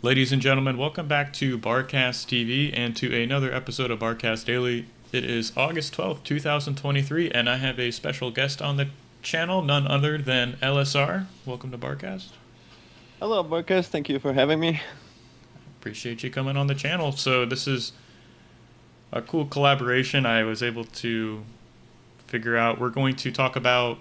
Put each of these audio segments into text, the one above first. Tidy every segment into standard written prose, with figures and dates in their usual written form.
Ladies and gentlemen, welcome back to BARCastTV and to another episode of BARCast Daily. It is August 12th, 2023, and I have a special guest on the channel, none other than LSR. Welcome to BARCast. Hello, Marcus. Thank you for having me. Appreciate you coming on the channel. So this is a cool collaboration I was able to figure out. We're going to talk about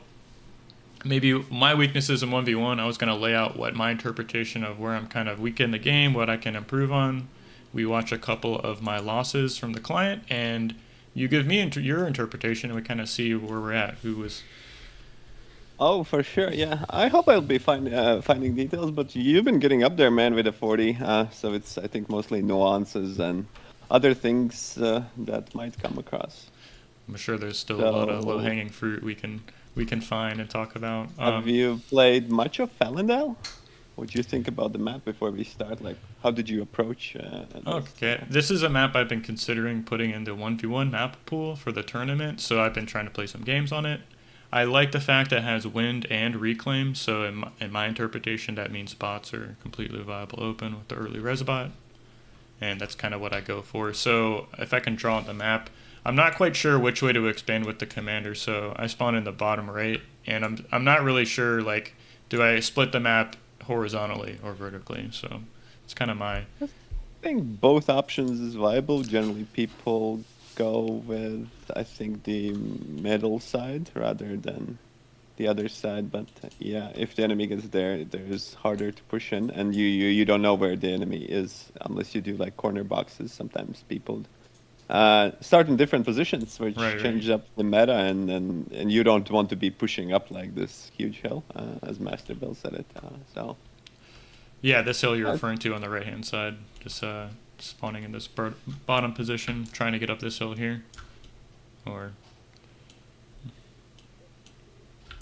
maybe my weaknesses in 1v1. I was going to lay out what my interpretation of where I'm kind of weak in the game, what I can improve on. We watch a couple of my losses from the client, and you give me your interpretation, and we kind of see where we're at. Who was... Oh, for sure. Yeah, I hope I'll be finding details, but you've been getting up there, man, with a 40. So it's, I think, mostly nuances and other things that might come across. I'm sure there's still a lot of low-hanging fruit we can find and talk about. Have you played much of Felindale? What do you think about the map before we start? Like, how did you approach Okay, this is a map I've been considering putting into 1v1 map pool for the tournament, so I've been trying to play some games on it. I like the fact that it has wind and reclaim, so in my interpretation that means bots are completely viable open with the early res bot, and that's kind of what I go for. So if I can draw on the map, I'm not quite sure which way to expand with the commander, so I spawn in the bottom right, and I'm not really sure, like, do I split the map horizontally or vertically, so it's kind of my... I think both options is viable. Generally, people go with, I think, the middle side rather than the other side. But yeah, if the enemy gets there, there's harder to push in, and you don't know where the enemy is unless you do like corner boxes. Sometimes people start in different positions, which change up the meta, and you don't want to be pushing up like this huge hill, as Master Bill said it. So. Yeah, this hill you're referring to on the right-hand side, just spawning in this bottom position, trying to get up this hill here, or...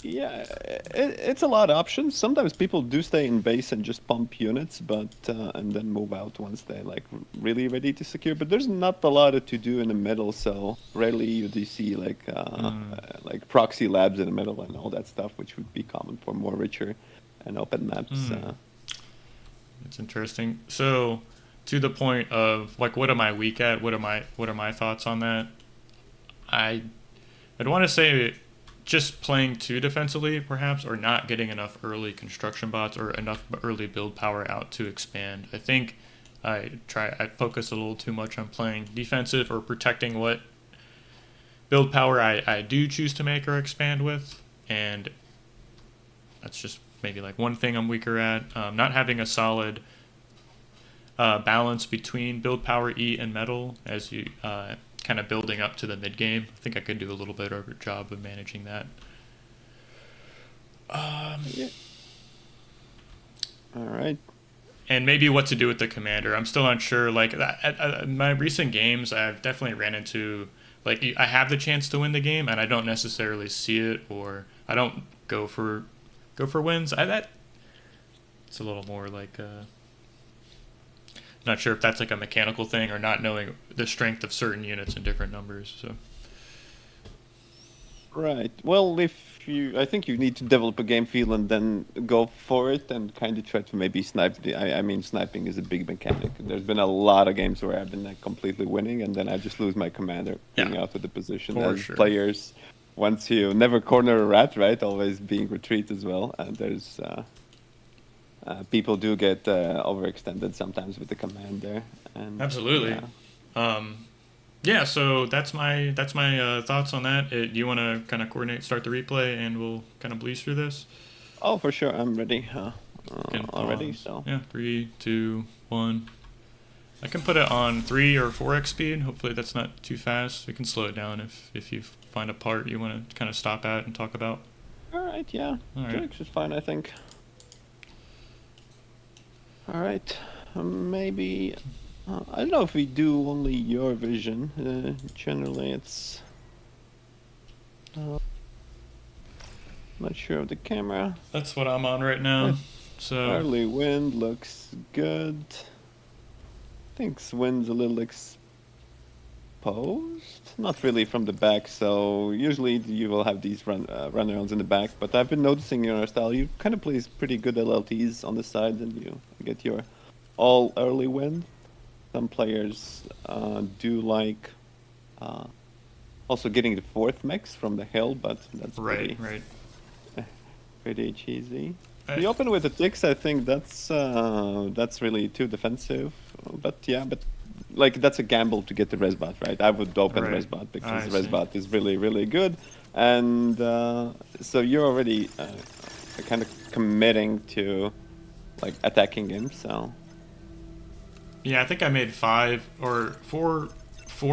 Yeah, it's a lot of options. Sometimes people do stay in base and just pump units, but and then move out once they're like really ready to secure. But there's not a lot to do in the middle, so rarely you do see like proxy labs in the middle and all that stuff, which would be common for more richer and open maps. It's interesting. So, to the point of like, what am I weak at? What are my thoughts on that? I'd want to say just playing too defensively, perhaps, or not getting enough early construction bots or enough early build power out to expand. I think I focus a little too much on playing defensive or protecting what build power I do choose to make or expand with, and that's just maybe like one thing I'm weaker at. Not having a solid balance between build power E and metal as you kind of building up to the mid game. I think I could do a little better of a job of managing that. Yeah. All right. And maybe what to do with the commander. I'm still unsure. Like at my recent games, I've definitely ran into like I have the chance to win the game, and I don't necessarily see it, or I don't go for wins. It's a little more like. Not sure if that's like a mechanical thing or not knowing the strength of certain units in different numbers. So. Right. Well, I think you need to develop a game feel and then go for it and kind of try to maybe snipe I mean, sniping is a big mechanic. There's been a lot of games where I've been like completely winning and then I just lose my commander being out of the position. As players, once you never corner a rat, right? Always being retreat as well. And there's people do get overextended sometimes with the command there. And, absolutely. Yeah, so that's my thoughts on that. Do you want to kind of start the replay, and we'll kind of breeze through this? Oh, for sure. I'm ready already. So yeah, 3, 2, 1. I can put it on 3 or 4x speed. Hopefully that's not too fast. We can slow it down if you find a part you want to kind of stop at and talk about. All right, yeah. 2x is fine, I think. All right, maybe, I don't know if we do only your vision. Generally, it's not sure of the camera. That's what I'm on right now. So early wind looks good. I think wind's a little exposed. Not really from the back, so usually you will have these runarounds in the back, but I've been noticing your style. You kind of plays pretty good LLTs on the side, and you get your all early win. Some players do like also getting the fourth mix from the hill, but that's Right, right. pretty cheesy. I, The open with the ticks, I think that's really too defensive. But yeah, but like that's a gamble to get the resbot, right? I would open right. resbot because I see. resbot is really really good, and so you're already kind of committing to like attacking him. So Yeah, I think I made 4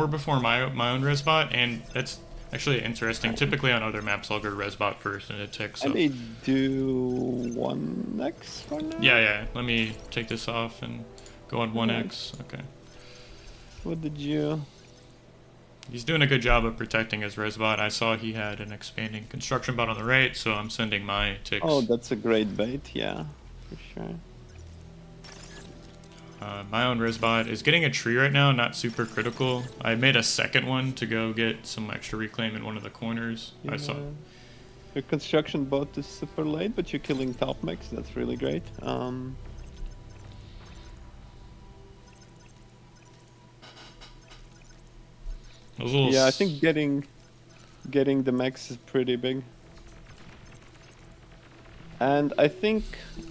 before my own resbot, and that's actually interesting. Typically on other maps, I'll go resbot first and it ticks. I So may do 1x for now. yeah. Let me take this off and go on 1x. Okay. What did you? He's doing a good job of protecting his resbot. I saw he had an expanding construction bot on the right, so I'm sending my ticks. Oh, that's a great bait. Yeah, for sure. My own resbot is getting a tree right now, not super critical. I made a second one to go get some extra reclaim in one of the corners. Yeah. I saw. Your construction bot is super late, but you're killing top mix. That's really great. Yeah, I think getting the max is pretty big. And I think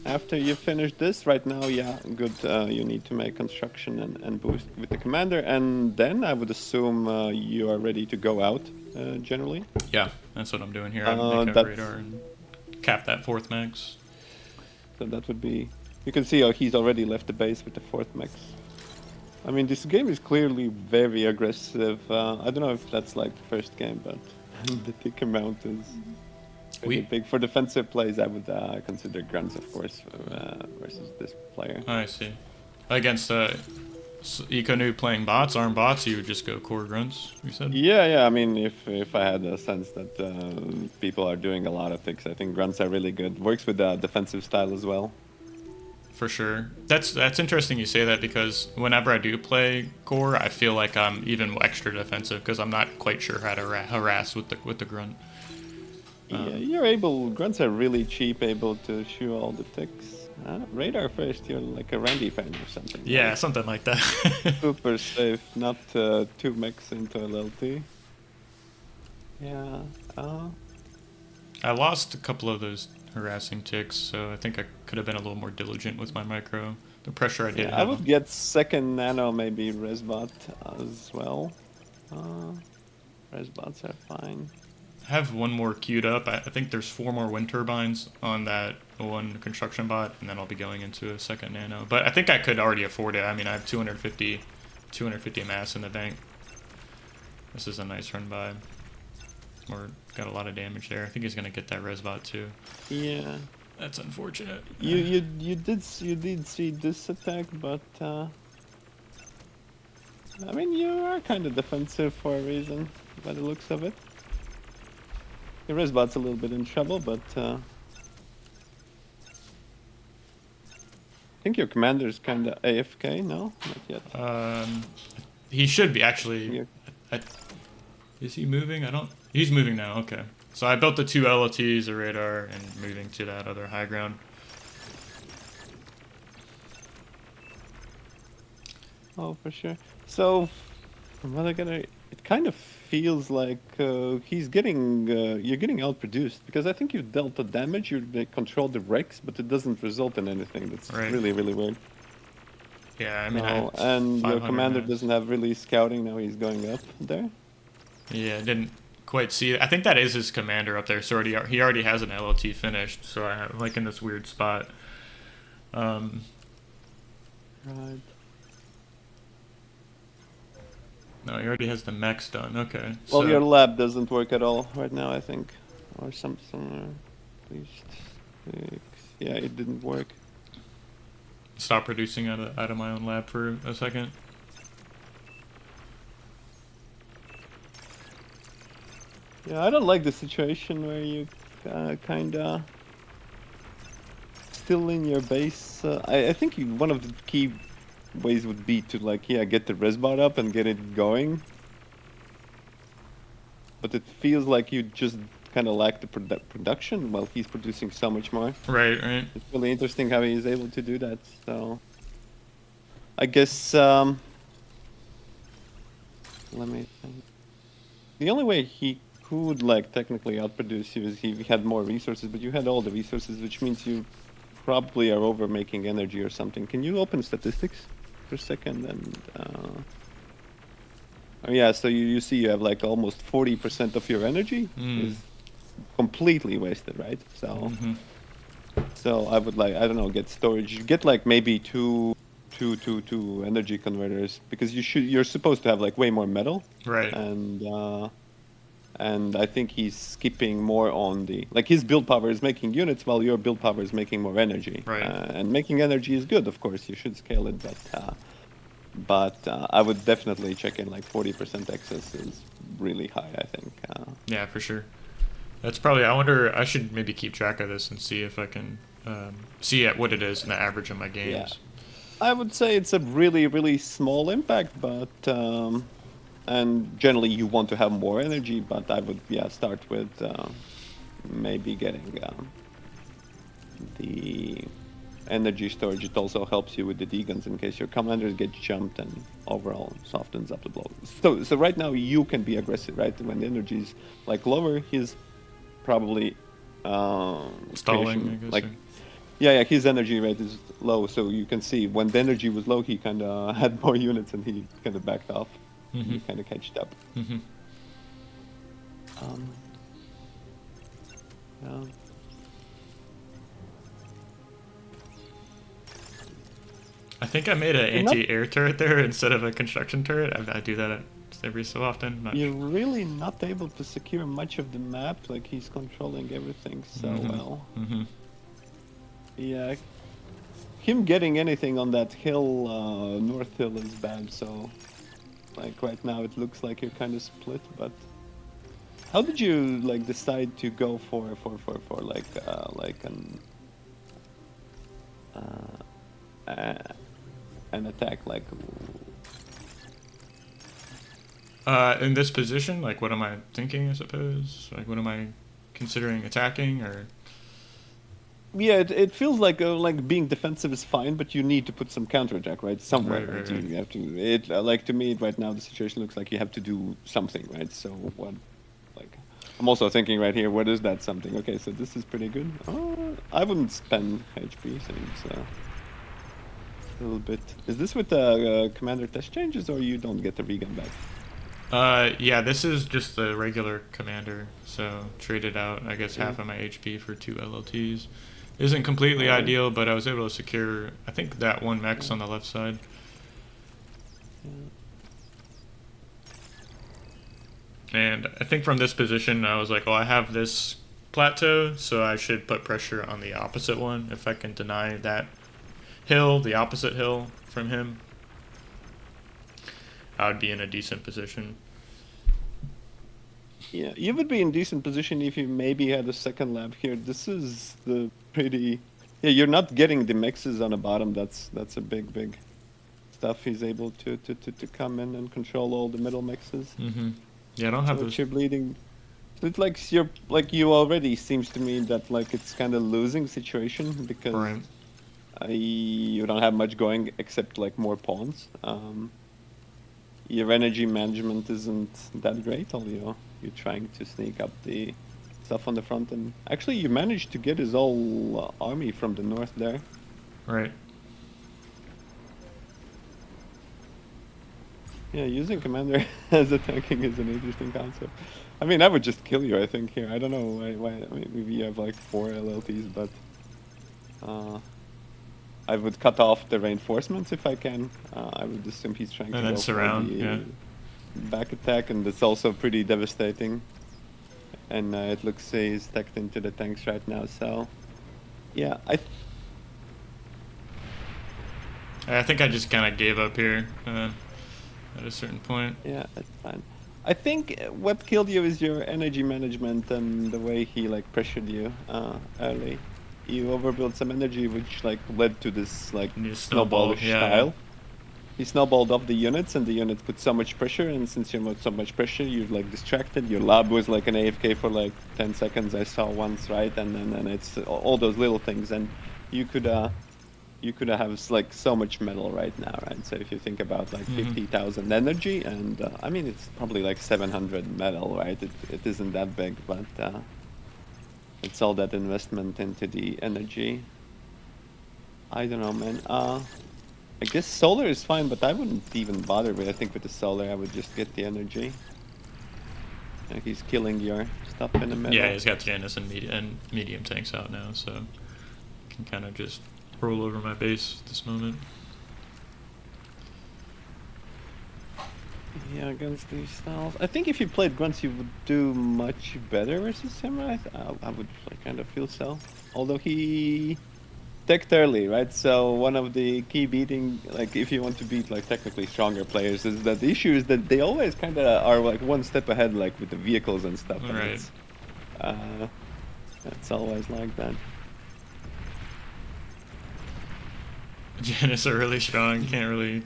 after you finish this right now, yeah, good. You need to make construction and boost with the commander, and then I would assume you are ready to go out. Generally. Yeah, that's what I'm doing here. I'm making a radar and cap that 4th max. So that would be. You can see how he's already left the base with the 4th max. I mean, this game is clearly very aggressive. I don't know if that's like the first game, but the tick amount is pretty big. For defensive plays, I would consider grunts, of course, versus this player. I see. Against Ikonu playing bots, arm bots, you would just go core grunts, you said? Yeah. I mean, if I had a sense that people are doing a lot of ticks, I think grunts are really good. Works with the defensive style as well. For sure. That's interesting you say that, because whenever I do play core, I feel like I'm even extra defensive because I'm not quite sure how to harass with the grunt. Yeah, you're able. Grunts are really cheap, able to shoot all the ticks. Radar first, you're like a Randy fan or something. Yeah, right? something like that. Super safe, not too mix into LLT. Yeah. I lost a couple of those harassing ticks, so I think I could have been a little more diligent with my micro. The pressure I did have. I would get second nano, maybe resbot as well. Resbots are fine. I have one more queued up. I think there's 4 more wind turbines on that one construction bot, and then I'll be going into a second nano. But I think I could already afford it. I mean, I have 250 mass in the bank. This is a nice run by. Or got a lot of damage there. I think he's gonna get that resbot too. Yeah. That's unfortunate. You did see this attack, but I mean, you are kind of defensive for a reason, by the looks of it. Your resbot's a little bit in trouble, but I think your commander's kind of AFK. No, not yet. He should be actually. Is he moving? He's moving now. Okay. So I built the 2 LLTs, a radar, and moving to that other high ground. Oh, for sure. So, from what I got, it kind of feels like you're getting outproduced, because I think you've dealt the damage, they control the Rex, but it doesn't result in anything. That's really, really weird. Yeah, I mean, and your commander doesn't have really scouting now. He's going up there. Yeah, didn't quite see it. I think that is his commander up there. So he already has an LLT finished. So I'm like in this weird spot. Right. No, he already has the mechs done. Okay. Well, so your lab doesn't work at all right now, I think, or something. At least 6. Yeah, it didn't work. Stop producing out of my own lab for a second. Yeah, I don't like the situation where you kind of still in your base. I think one of the key ways would be to get the resbot up and get it going. But it feels like you just kind of lack the production while he's producing so much more. Right. It's really interesting how he's able to do that. So I guess let me think. The only way he could like technically outproduce you is if he had more resources, but you had all the resources, which means you probably are over making energy or something. Can you open statistics for a second? And oh yeah, so you see you have like almost 40% of your energy is completely wasted, right? So so I would like, I don't know, get storage. You get like maybe two energy converters, because you're supposed to have like way more metal, Right. and I think he's skipping more on the, like, his build power is making units while your build power is making more energy. Right. And making energy is good, of course. You should scale it, but I would definitely check in. Like 40% excess is really high, I think. Yeah, for sure. That's probably. I wonder. I should maybe keep track of this and see if I can see at what it is in the average of my games. Yeah. I would say it's a really, really small impact, but and generally you want to have more energy, but I would, yeah, start with maybe getting the energy storage. It also helps you with the deguns in case your commanders get jumped, and overall softens up the blow. So right now you can be aggressive, right? When the energy is like lower, he's probably Stalling, I guess. like, yeah, his energy rate is low, so you can see when the energy was low, he kind of had more units and he kind of backed off. He kind of catched up. Yeah. I think I made an anti-air turret there instead of a construction turret. I do that every so often. You're really not able to secure much of the map. Like, he's controlling everything so well. Yeah, him getting anything on that hill, North Hill, is bad. So, like, right now it looks like you're kind of split. But how did you like decide to go for like an attack? Like, in this position, like, what am I thinking? I suppose. Like, what am I considering attacking or? yeah, it feels like being defensive is fine, but you need to put some counterattack, right? Somewhere, right? You have to. It like, to me right now the situation looks like you have to do something, right? So what? Like, I'm also thinking right here, what is that something? Okay, so this is pretty good. I wouldn't spend HP, seems a little bit. Is this with the commander test changes, or you don't get the regun back? Yeah, this is just the regular commander, so traded out, I guess, half of my HP for 2 LLTs. Isn't completely ideal, but I was able to secure, I think, that one mechs on the left side. And I think from this position, I was like, oh, I have this plateau, so I should put pressure on the opposite one. If I can deny that hill, the opposite hill from him, I would be in a decent position. Yeah, you would be in decent position if you maybe had a second lab here. This is the pretty... Yeah, you're not getting the mixes on the bottom. That's a big stuff. He's able to come in and control all the middle mixes. Yeah, I don't have so those. You're bleeding. It's like you already seems to me that like it's kind of losing situation, because you don't have much going except like more pawns. Your energy management isn't that great, although you're trying to sneak up the stuff on the front. And actually, you managed to get his whole army from the north there. Right. Yeah, using commander as attacking is an interesting concept. I mean, I would just kill you, I think, here. I don't know why. I mean, maybe you have like 4 LLTs, but I would cut off the reinforcements if I can. I would assume he's trying to go surround, for the back attack, and it's also pretty devastating. And it looks he's stacked into the tanks right now, so yeah, I think I just kind of gave up here at a certain point. Yeah, that's fine. I think what killed you is your energy management and the way he like pressured you early. You overbuilt some energy, which like led to this like snowballish style. He snowballed off the units, and the units put so much pressure, and since you put so much pressure, you're like distracted. Your lab was like an AFK for like 10 seconds, I saw once, right? And then it's all those little things, and you could you could have like so much metal right now, right? So if you think about like 50,000 energy, and I mean it's probably like 700 metal, right? It isn't that big, but it's all that investment into the energy. I don't know, man. I guess solar is fine, but I wouldn't even bother with. I think with the solar, I would just get the energy. He's killing your stuff in the middle. Yeah, he's got Janus and medium tanks out now, so I can kind of just roll over my base at this moment. Yeah, against these styles. I think if you played Grunts, you would do much better versus him, right? I would kind of feel so. Although he teched early, right? So one of the key beating, like if you want to beat like technically stronger players, is that the issue is that they always kind of are like one step ahead, like with the vehicles and stuff. And Right. it's always like that. Janus are really strong. Can't really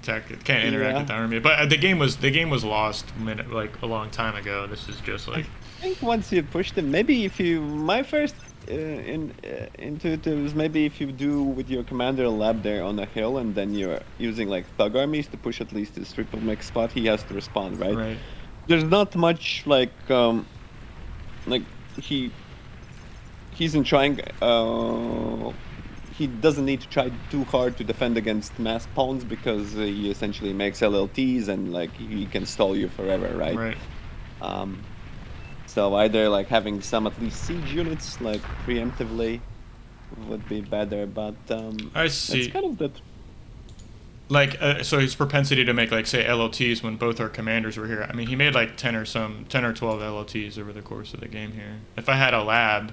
attack it. Can't interact with the army. But the game was lost like a long time ago. This is just like. I think once you push them, maybe if you my first intuitive is maybe if you do with your commander lab there on a hill, and then you're using like thug armies to push at least this triple mech spot, he has to respond, right? Right. There's not much like he's in trying. He doesn't need to try too hard to defend against mass pawns because he essentially makes LLTs and like he can stall you forever, right? Right. So either like having some at least siege units like preemptively would be better, but I see. it's kind of that. Like so his propensity to make like say LLTs when both our commanders were here. I mean he made like 10 or 12 LLTs over the course of the game here. If I had a lab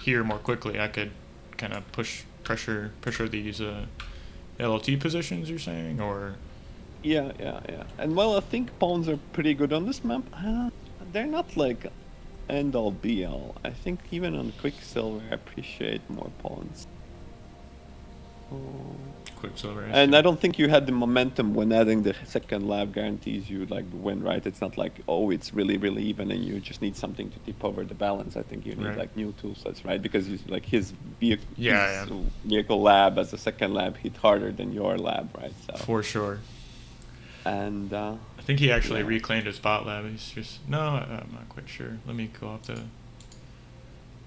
here more quickly, I could kind of pressure these LLT positions. You're saying, or Yeah. And well, I think pawns are pretty good on this map. They're not like end all be all. I think even on Quicksilver, I appreciate more pawns. Quicksilver. And I don't think you had the momentum when adding the second lab guarantees you like win, right? It's not like, oh, it's really, really even and you just need something to tip over the balance. I think you need like new tool sets, right? Because you, like his vehicle lab as a second lab hit harder than your lab, right? So for sure. And I think he actually reclaimed his bot lab. He's just I'm not quite sure. Let me go off the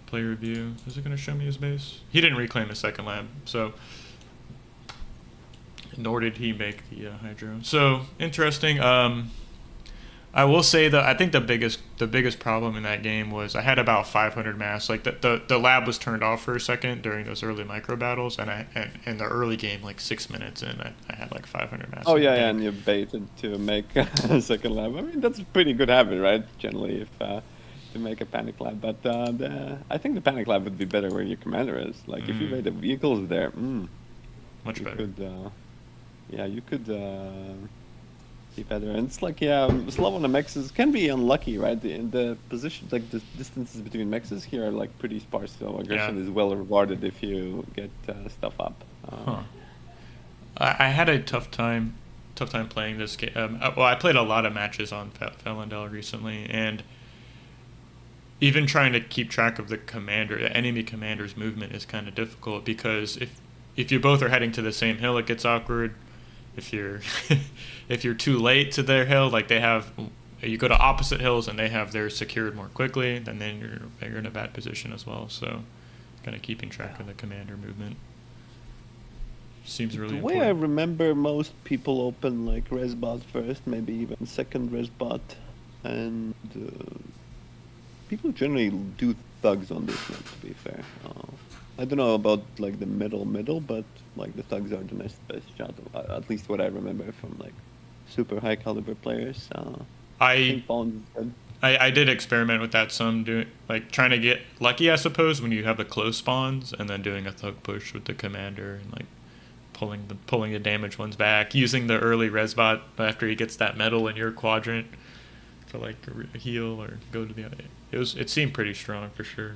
player view. Is it going to show me his base? He didn't reclaim his second lab, so nor did he make the hydro. So interesting. I will say that I think the biggest problem in that game was I had about 500 mass. Like the lab was turned off for a second during those early micro battles, and in the early game, like 6 minutes in, I had like 500 mass. Oh yeah, and you baited to make a second lab. I mean that's a pretty good habit, right? Generally, if to make a panic lab, but I think the panic lab would be better where your commander is. Like if you made the vehicles there, much better. You could be better. And it's like, slow on the mexes can be unlucky, right? In the position, like the distances between mexes here are like pretty sparse, so aggression is well rewarded if you get stuff up. I had a tough time playing this game. Well, I played a lot of matches on Felindale recently, and even trying to keep track of the enemy commander's movement is kind of difficult because if you both are heading to the same hill, it gets awkward. If you're too late to their hill, like you go to opposite hills and they have theirs secured more quickly, then you're in a bad position as well. So, kind of keeping track of the commander movement seems really important. The way I remember, most people open like resbot first, maybe even second resbot, and people generally do thugs on this one. To be fair. I don't know about like the middle, but like the thugs are the next best shot. At least what I remember from like super high caliber players. I did experiment with that some, trying to get lucky, I suppose, when you have the close spawns, and then doing a thug push with the commander and like pulling the damaged ones back, using the early resbot after he gets that medal in your quadrant to like heal or go to the other. It seemed pretty strong for sure.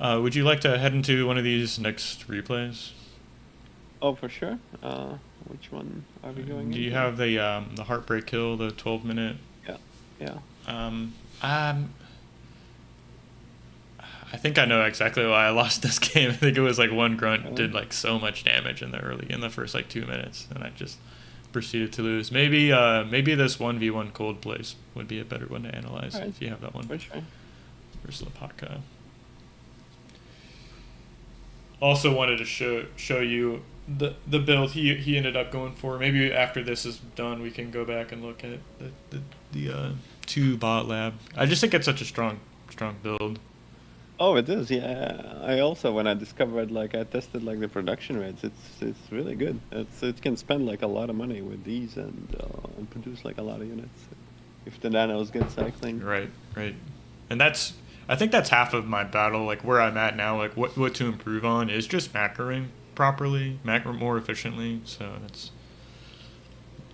Would you like to head into one of these next replays? Oh, for sure. Which one are we going? Do you have the Heartbreak Kill, the 12-minute? Yeah. I I think I know exactly why I lost this game. I think it was like one grunt Really? did like so much damage in the first like 2 minutes, and I just proceeded to lose. Maybe this 1v1 cold place would be a better one to analyze Alright, if you have that one for sure. versus Lapaka. Also wanted to show you the build he ended up going for. Maybe after this is done, we can go back and look at the two bot lab. I just think it's such a strong build. Oh, it is. Yeah, I also when I discovered like I tested like the production rates. It's really good. It can spend like a lot of money with these and produce like a lot of units if the nanos get cycling. Right, right, and I think that's half of my battle. Like where I'm at now, like what to improve on is just macroing properly, macro more efficiently. So that's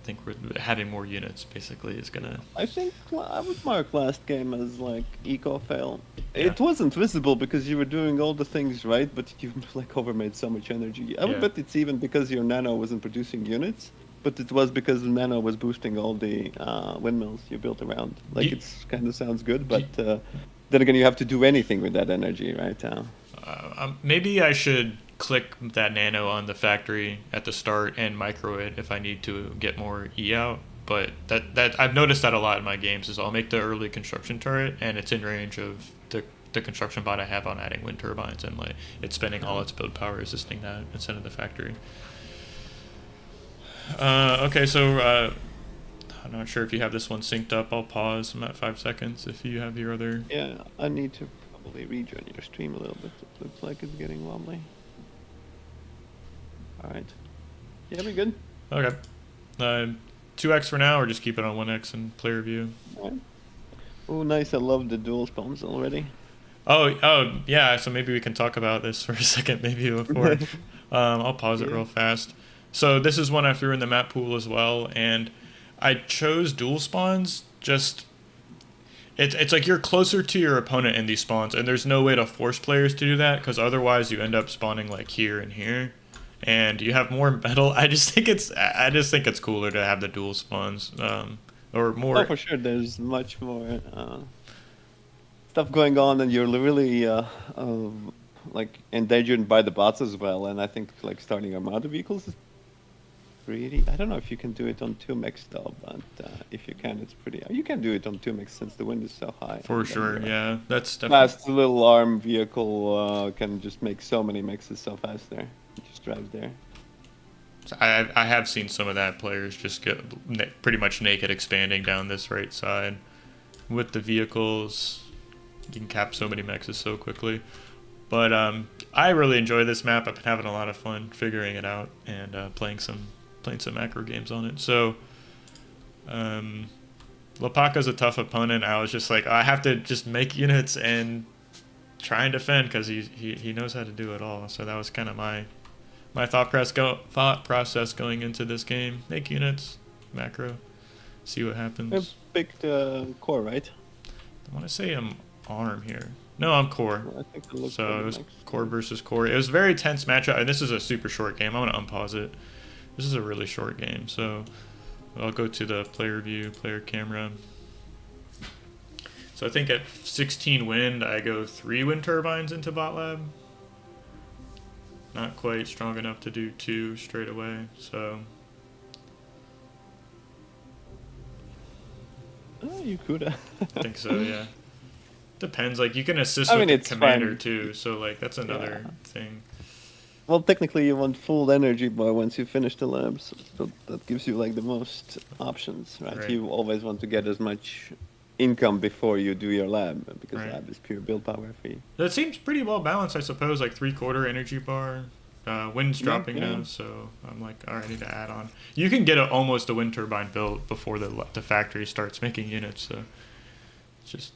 I think having more units basically is gonna. I think I would mark last game as like eco fail. Yeah. It wasn't visible because you were doing all the things right, but you like overmade so much energy. I would Yeah. bet it's even because your nano wasn't producing units, but it was because the nano was boosting all the windmills you built around. Like it's kind of sounds good, but then again, you have to do anything with that energy, right? Maybe I should click that nano on the factory at the start and micro it if I need to get more E out. But that I've noticed that a lot in my games is I'll make the early construction turret and it's in range of the construction bot I have on adding wind turbines, and like it's spending all its build power resisting that instead of the factory. Okay, so I'm not sure if you have this one synced up. I'll pause. I'm at 5 seconds if you have your other. Yeah, I need to probably rejoin your stream a little bit. It looks like it's getting wobbly. All right. Yeah, we good. Okay. 2x for now, or just keep it on 1x in player view. All right. Oh, nice. I love the dual spawns already. Oh, yeah. So maybe we can talk about this for a second, maybe before. I'll pause it real fast. So this is one I threw in the map pool as well, and I chose dual spawns. Just it's like you're closer to your opponent in these spawns, and there's no way to force players to do that because otherwise you end up spawning like here and here, and you have more metal. I just think it's cooler to have the dual spawns, or more. Oh, for sure. There's much more stuff going on, and you're really like endangered by the bots as well. And I think like starting armada vehicles is pretty. I don't know if you can do it on 2mix though, but if you can, it's pretty. You can do it on 2mix since the wind is so high. For sure, yeah, that's definitely. Fast little arm vehicle can just make so many mixes so fast there. You just drive there. I have seen some of that players just get pretty much naked expanding down this right side with the vehicles. You can cap so many mexes so quickly. But I really enjoy this map. I've been having a lot of fun figuring it out and playing some macro games on it. So Lapaka's a tough opponent. I was just like, I have to just make units and try and defend because he knows how to do it all. So that was kind of my thought process going into this game. Make units, macro, see what happens. You picked core, right? I want to say I'm arm here. No, I'm core. I think it looks So it was core versus core. It was a very tense matchup, and this is a super short game. I'm going to unpause it. This is a really short game, so I'll go to the player view, player camera. So I think at 16 wind, I go 3 wind turbines into bot lab. Not quite strong enough to do 2 straight away, so. Oh, you could. I think so, yeah. Depends. Like you can assist I mean, with it's the commander fine. too, so like that's another thing. Well, technically, you want full energy bar once you finish the labs, so that gives you like the most options, right? You always want to get as much income before you do your lab because lab is pure build power for you. That seems pretty well balanced, I suppose. Like 3/4 energy bar. Wind's dropping now, so I'm like, all right, I need to add on. You can get almost a wind turbine built before the factory starts making units. So it's just.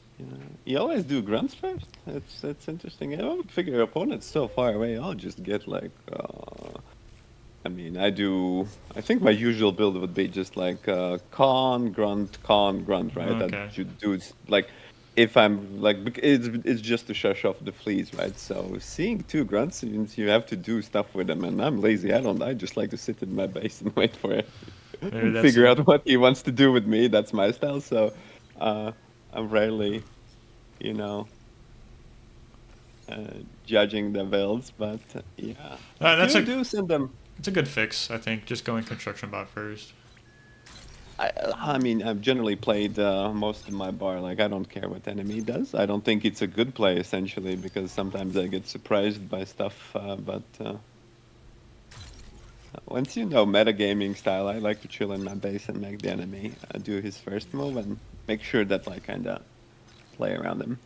You always do grunts first. It's interesting. I would figure your opponent's so far away. I'll just get like. I mean, I think my usual build would be just like con grunt, right? Okay. That you do like. If I'm like, it's just to shush off the fleas, right? So seeing 2 grunts means you have to do stuff with them, and I'm lazy. I just like to sit in my base and wait for it. Figure out what he wants to do with me. That's my style. So I'm rarely, judging the builds, but yeah. That's Do send them. it's a good fix, I think. Just going construction bot first. I mean, I've generally played most of my bar. Like, I don't care what enemy does. I don't think it's a good play, essentially, because sometimes I get surprised by stuff. But once you know metagaming style, I like to chill in my base and make the enemy do his first move and make sure that I kind of play around him.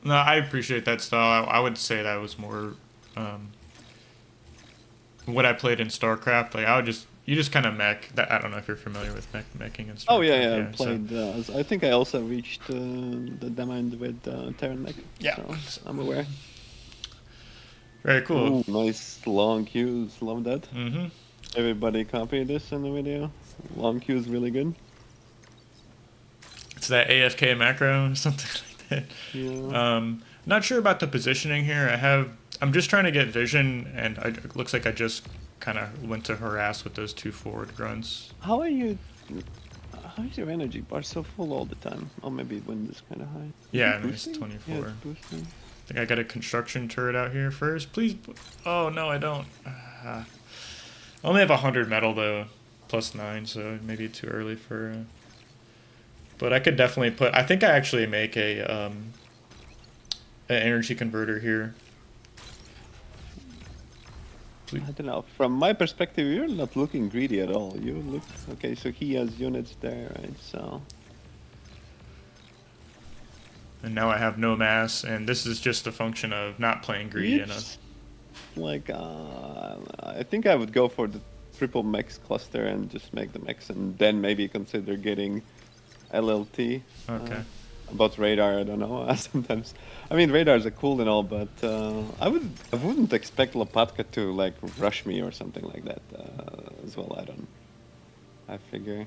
No, I appreciate that style. I would say that was more what I played in StarCraft. Like, you just kind of mech. That, I don't know if you're familiar with meching in StarCraft. Oh yeah. I played. So. I think I also reached the diamond with Terran mech. Yeah, so I'm aware. Very cool. Ooh, nice long queues. Love that. Mm-hmm. Everybody copy this in the video. Long queue is really good. It's that AFK macro or something like that. Yeah. Not sure about the positioning here. I'm just trying to get vision, and it looks like I just kind of went to harass with those 2 forward grunts. How is your energy bar so full all the time? Oh, maybe wind is kind of high. Yeah, I mean, it's 24. Yeah, it's boosting. I think I got a construction turret out here first. Please. Oh, no, I don't. I only have 100 metal, though, plus 9, so maybe too early for... But I could definitely put... I think I actually make an energy converter here. I don't know. From my perspective, you're not looking greedy at all. You look... Okay, so he has units there, right? So... And now I have no mass, and this is just a function of not playing greedy enough. Like, I think I would go for the triple mechs cluster and just make the mechs, and then maybe consider getting LLT. Okay. About radar, I don't know. Sometimes, I mean, radars are cool and all, but I wouldn't expect Lopatka to like rush me or something like that as well. I figure.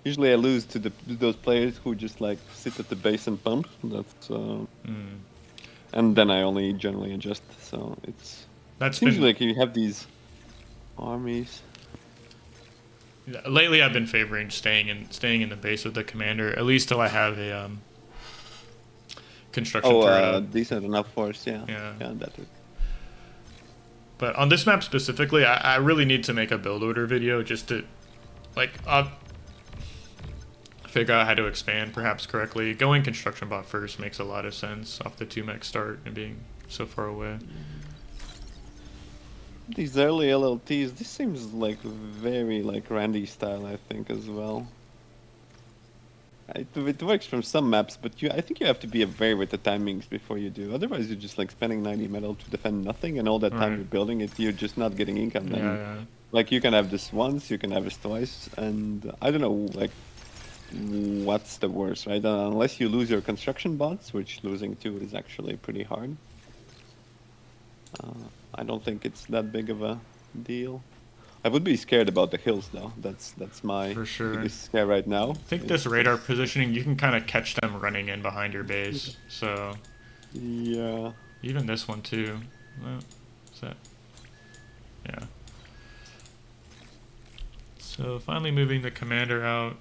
Usually I lose to those players who just like sit at the base and pump. That's and then I only generally adjust. So it seems like you have these armies. Lately, I've been favoring staying in the base with the commander, at least till I have a construction turret. Decent enough force, yeah. Yeah, that would. But on this map specifically, I really need to make a build order video just to, like, figure out how to expand perhaps correctly. Going construction bot first makes a lot of sense off the 2 mech start and being so far away. These early LLTs, this seems like very like Randy style, I think, as well. It works from some maps, but I think you have to be aware with the timings before you do. Otherwise, you're just like spending 90 metal to defend nothing, and all that time you're building it, you're just not getting income. Yeah. Like, you can have this once, you can have this twice, and I don't know, like, what's the worst, right? Unless you lose your construction bots, which losing 2 is actually pretty hard. I don't think it's that big of a deal. I would be scared about the hills, though. That's my biggest scare right now. I think this radar positioning, you can kind of catch them running in behind your base. So yeah, even this one too. What's that? Yeah. So finally moving the commander out.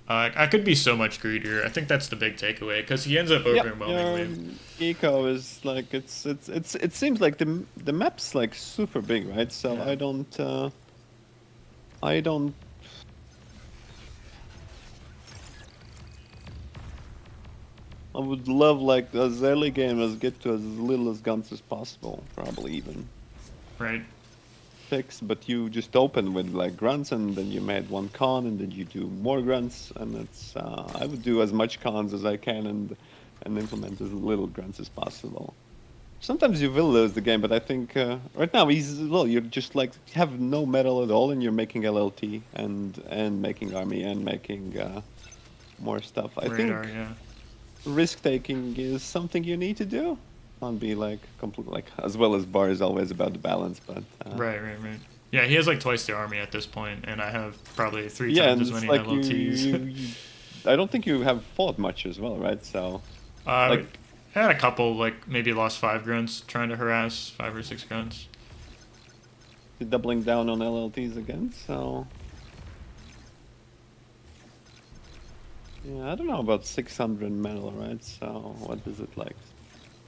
I could be so much greedier. I think that's the big takeaway, because he ends up overwhelming me. Eco is like it seems like the map's like super big, right? So yeah. I would love like as early game as get to as little as guns as possible, probably even. Right. Fix, but you just open with like grunts, and then you made 1 con, and then you do more grunts, and it's I would do as much cons as I can and implement as little grunts as possible. Sometimes you will lose the game, but I think right now you're just like have no metal at all, and you're making LLT and making army and making more stuff. I think risk taking is something you need to do. Can't be like complete like as well as bar is always about the balance, but right. Yeah, he has like twice the army at this point, and I have probably 3 times as many LLTs. I don't think you have fought much as well, right? So like I had a couple, like maybe lost 5 grunts trying to harass 5 or 6 grunts. You're doubling down on LLTs again, so yeah, I don't know about 600 metal, right? So what is it like?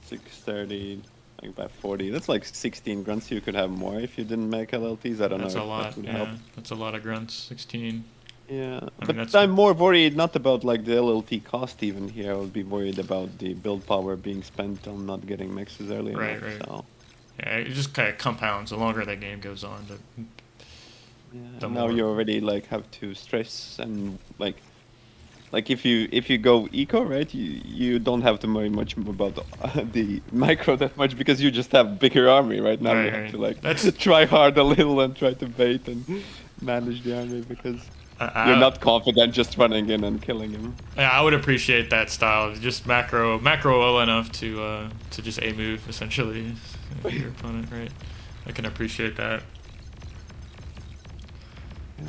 630 like by 40. That's like 16 grunts. You could have more if you didn't make LLTs. I don't know That's a if that lot. would help. Yeah, that's a lot of grunts. 16. Yeah, I mean, but that's I'm more worried not about like the LLT cost even here. I would be worried about the build power being spent on not getting mixes early right, enough. right. So Yeah, it just kind of compounds the longer that game goes on. yeah, The now more. you already like have to stress and like if you go eco, right, you don't have to worry much about the micro that much because you just have bigger army. Right now you Right, have right. to like That's try hard a little and try to bait and manage the army because you're I, not confident just running in and killing him. yeah, I would appreciate that style. Just macro well enough to just a move essentially your opponent, right? I can appreciate that. Yeah.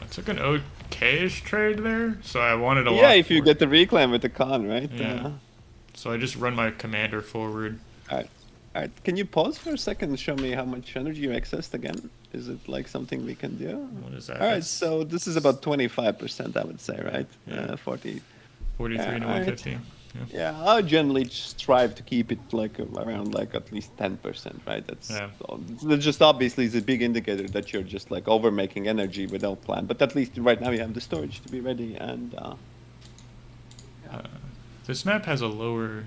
I took an okay-ish trade there, so I wanted a Yeah, lot if you for. get the reclaim with the con, right? Yeah. So I just run my commander forward. Alright. Alright, can you pause for a second and show me how much energy you accessed again? Is it like something we can do? What is that? Alright, That's so this is about 25%, I would say, right? yeah, 40. 43 Yeah, to alright. 150. Yeah. Yeah, I generally strive to keep it like around like at least 10%, right? Yeah. That's just obviously is a big indicator that you're just like over making energy without plan. But at least right now you have the storage to be ready and yeah. This map has a lower.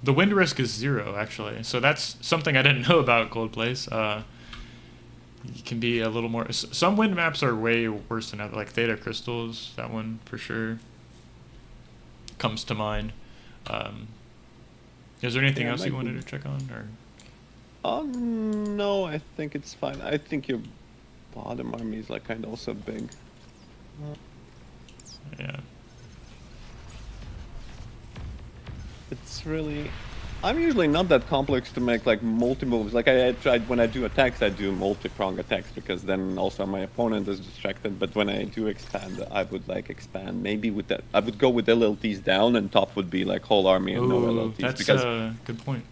The wind risk is 0 actually, so that's something I didn't know about Gold Place. You can be a little more. Some wind maps are way worse than other, like Theta Crystals. That one for sure comes to mind. Is there anything Yeah, else you wanted to check on, or? No, I think it's fine. I think your bottom army is like kind of also big. Yeah. It's really. I'm usually not that complex to make like multi moves. Like I tried when I do attacks, I do multi-prong attacks because then also my opponent is distracted. But when I do expand, I would like expand maybe with that. I would go with LLTs down, and top would be like whole army and no Oh, LLTs that's because a good point.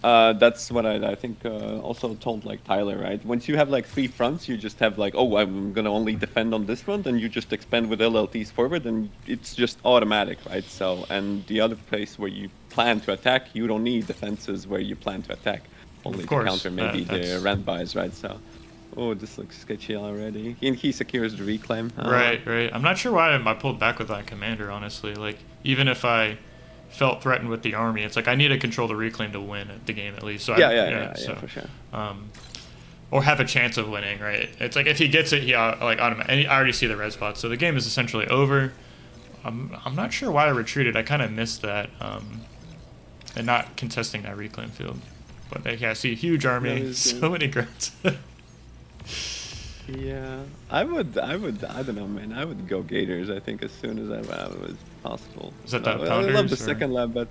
that's what I think also told like Tyler, right? Once you have like 3 fronts, you just have like, oh, I'm gonna only defend on this front, and you just expand with LLTs forward, and it's just automatic, right? So, and the other place where you plan to attack, you don't need defenses where you plan to attack, only Of to course, counter maybe the that's rent buys, right? So, oh, this looks sketchy already. And he secures the reclaim. right, right. I'm not sure why I pulled back with that commander. Honestly, like even if I felt threatened with the army, it's like I need to control the reclaim to win the game at least. So Yeah, so, for sure. Or have a chance of winning, right? It's like if he gets it, he like automatically. I already see the red spot, so the game is essentially over. I'm not sure why I retreated. I kind of missed that, and not contesting that reclaim field. But yeah, I see a huge army, so many grunts. Yeah, I don't know, man. I would go Gators, I think, as soon as I was possible. Is that I the love the Pounders, or? second lab, but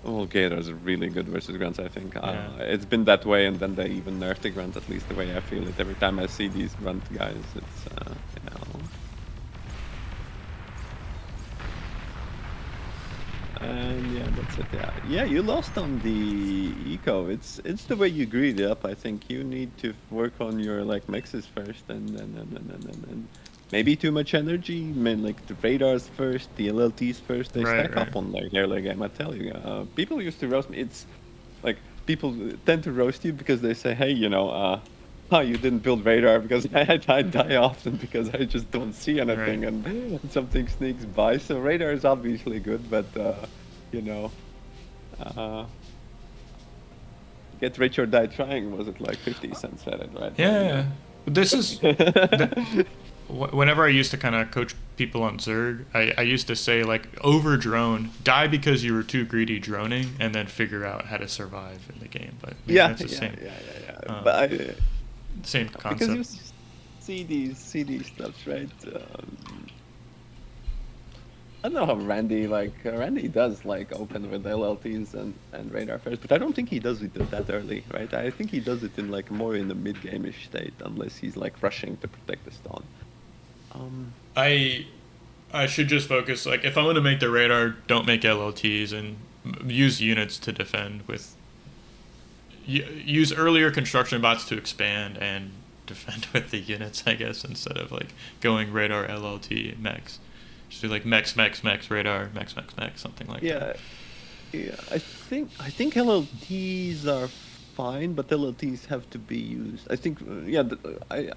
oh, Gators are really good versus grunts, I think. Yeah. It's been that way, and then they even nerfed the grunt, at least the way I feel it. Every time I see these grunt guys, it's, you know. And yeah, that's it. Yeah, yeah. You lost on the eco. It's the way you greed up. I think you need to work on your like mixes first, and maybe too much energy. Man, like the radars first, the LLTs first. They Right, stack right. up on like early game. I tell you, people used to roast me. It's like people tend to roast you because they say, hey, you know, oh, you didn't build radar because I die often because I just don't see anything Right. and something sneaks by. So radar is obviously good, but you know, uh, get rich or die trying. Was it like 50 cents said it, right? Yeah. This is whenever I used to kind of coach people on Zerg, I used to say like over drone, die because you were too greedy droning, and then figure out how to survive in the game. But maybe Yeah, that's the same. But I, Same because you concept. see these stuffs, right? I don't know how Randy does like open with LLTs and radar first, but I don't think he does it that early, right? I think he does it in like more in the mid game-ish state, unless he's like rushing to protect the stone. I should just focus, like if I want to make the radar, don't make LLTs and use units to defend with. Use earlier construction bots to expand and defend with the units, I guess, instead of like going radar LLT mechs. Just do like mechs radar mechs, something like that. Yeah, Yeah, I think LLTs are fine, but LLTs have to be used. I think yeah,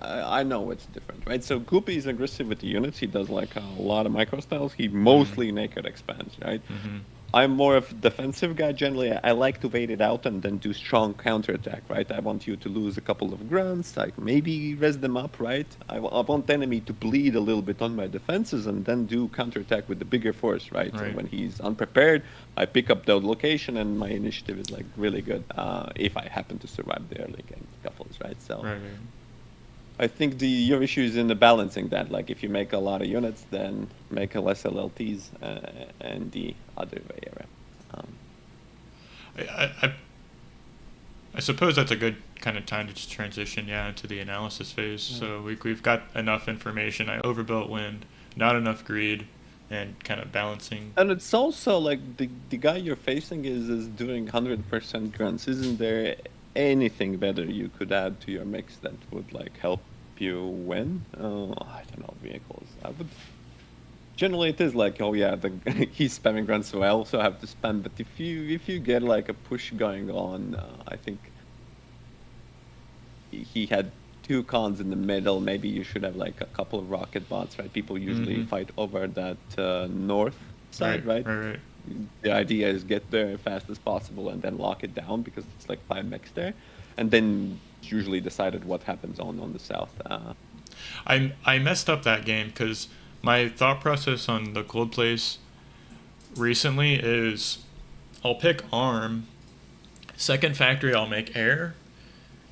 I know it's different, right? So Goopy is aggressive with the units. He does like a lot of micro styles. He mostly naked expands, right? Mm-hmm. I'm more of a defensive guy generally. I like to wait it out and then do strong counterattack, right? I want you to lose a couple of grunts, like maybe res them up, right? I want the enemy to bleed a little bit on my defenses and then do counterattack with the bigger force, right? So Right. when he's unprepared, I pick up the location and my initiative is like really good if I happen to survive the early game scuffles, right? So Right. Right. I think your issue is in the balancing that. Like, if you make a lot of units, then make a less LLTs and the other way around. I suppose that's a good kind of time to just transition, yeah, into the analysis phase. Yeah. So we've got enough information. I overbuilt wind, not enough greed, and kind of balancing. And it's also like the guy you're facing is doing 100% grunts. Isn't there anything better you could add to your mix that would like help you win? I don't know, vehicles. I would. Generally, it is like, oh yeah, he's spamming grunts, so I also have to spam. But if you get like a push going on, I think he had two cons in the middle. Maybe you should have like a couple of rocket bots, right? People usually Mm-hmm. fight over that north side, right? Right. The idea is get there as fast as possible and then lock it down because it's like 5 mechs there, and then it's usually decided what happens on the south. I messed up that game because my thought process on the cold place recently is I'll pick arm, second factory I'll make air,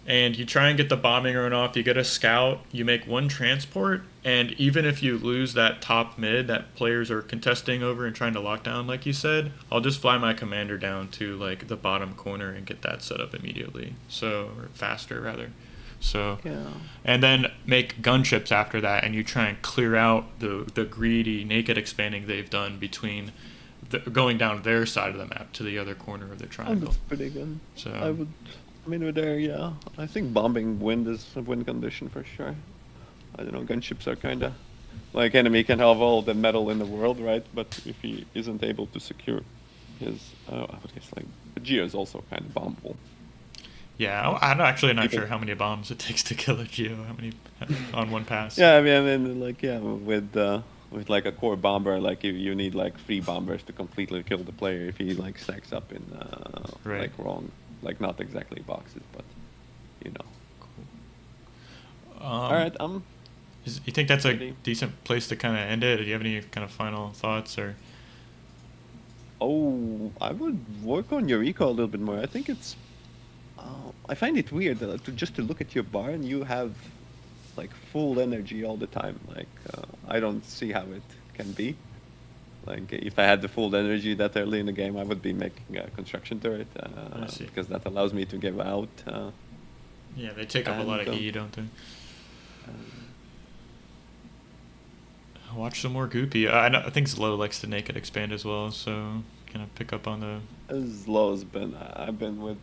and you try and get the bombing run off. You get a scout, you make one transport, and even if you lose that top mid that players are contesting over and trying to lock down, like you said, I'll just fly my commander down to like the bottom corner and get that set up immediately. So, or faster rather. So, Yeah. and then make gunships after that, and you try and clear out the greedy naked expanding they've done between going down their side of the map to the other corner of the Oh, triangle. that's pretty good. So I would. I mean, with there, yeah. I think bombing wind is a win condition for sure. I don't know. Gunships are kind of like enemy can have all the metal in the world, right? But if he isn't able to secure his, I would guess like Geo is also kind of bombable. yeah, I'm actually not People- sure how many bombs it takes to kill a Geo. How many on one pass? Yeah, I mean, like yeah, with like a core bomber, like you need like 3 bombers to completely kill the player if he like stacks up in Right. like wrong, like not exactly boxes, but you know. Cool. All right, You think that's a ready. decent place to kind of end it? Do you have any kind of final thoughts or? Oh, I would work on your eco a little bit more. I think it's. I find it weird that to look at your bar and you have like full energy all the time. Like I don't see how it can be. Like if I had the full energy that early in the game, I would be making a construction turret I see. because that allows me to give out. Yeah, they take up a lot of And, E, don't they? um, Watch some more Goopy. I think Zlo likes to naked expand as well, so kind of pick up on the. Zlo's been. I've been with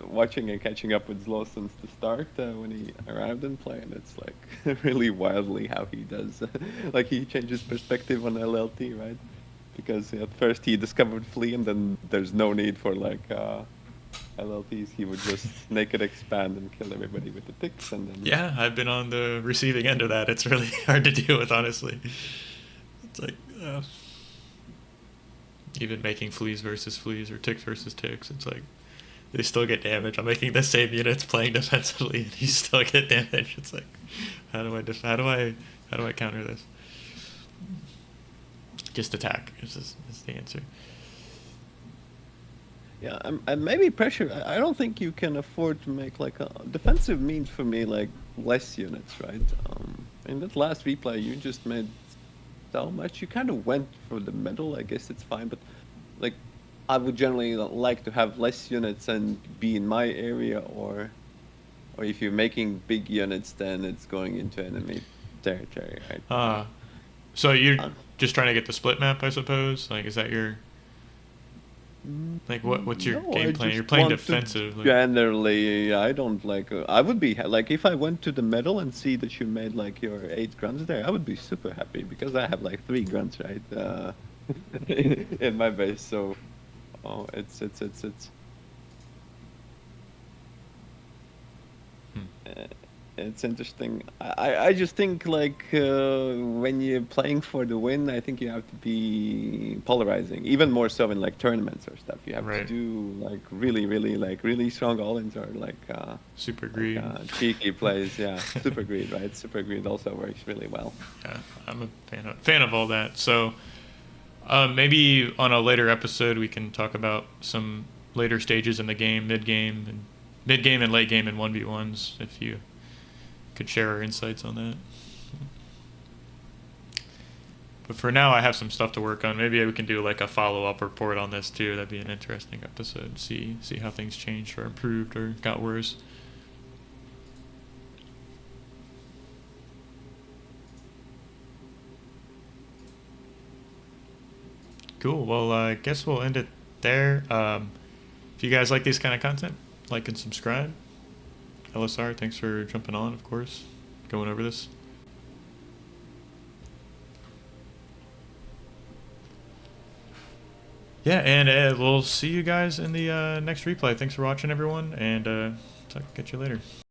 watching and catching up with Zlo since the start when he arrived in play, and it's like really wildly how he does. Like he changes perspective on LLT, right? Because at first he discovered Flea, and then there's no need for like LLTs. He would just naked expand and kill everybody with the ticks, and then Yeah, I've been on the receiving end of that. It's really hard to deal with, honestly. It's like even making fleas versus fleas or ticks versus ticks. It's like they still get damage. I'm making the same units playing defensively, and you still get damage. It's like, how do I counter this? Just attack is the answer. Yeah, and maybe pressure. I don't think you can afford to make like a defensive means for me like less units, right? In that last replay, you just made so much. You kind of went for the middle. I guess it's fine, but like I would generally like to have less units and be in my area, or if you're making big units, then it's going into enemy territory, right? So you're Uh, just trying to get the split map, I suppose. Like, is that your like what's your No, game I plan? You're just playing want to defensive. Like, generally, I don't like. I would be like if I went to the middle and see that you made like your 8 grunts there, I would be super happy because I have like 3 grunts right in my base. So Oh, it's uh, it's interesting. I just think like when you're playing for the win, I think you have to be polarizing, even more so in like tournaments or stuff. You have to Right. do like really strong all-ins or Super greed. cheeky plays. Yeah, super greed, right? Super greed also works really well. Yeah, I'm a fan of all that. So maybe on a later episode we can talk about some later stages in the game, mid game and late game in 1v1s. If you could share our insights on that. But for now, I have some stuff to work on. Maybe we can do like a follow-up report on this too. That'd be an interesting episode. See how things changed or improved or got worse. Cool. Well, I guess we'll end it there. If you guys like this kind of content, like and subscribe. LSR, thanks for jumping on, of course, going over this. Yeah, and we'll see you guys in the next replay. Thanks for watching, everyone, and catch you later.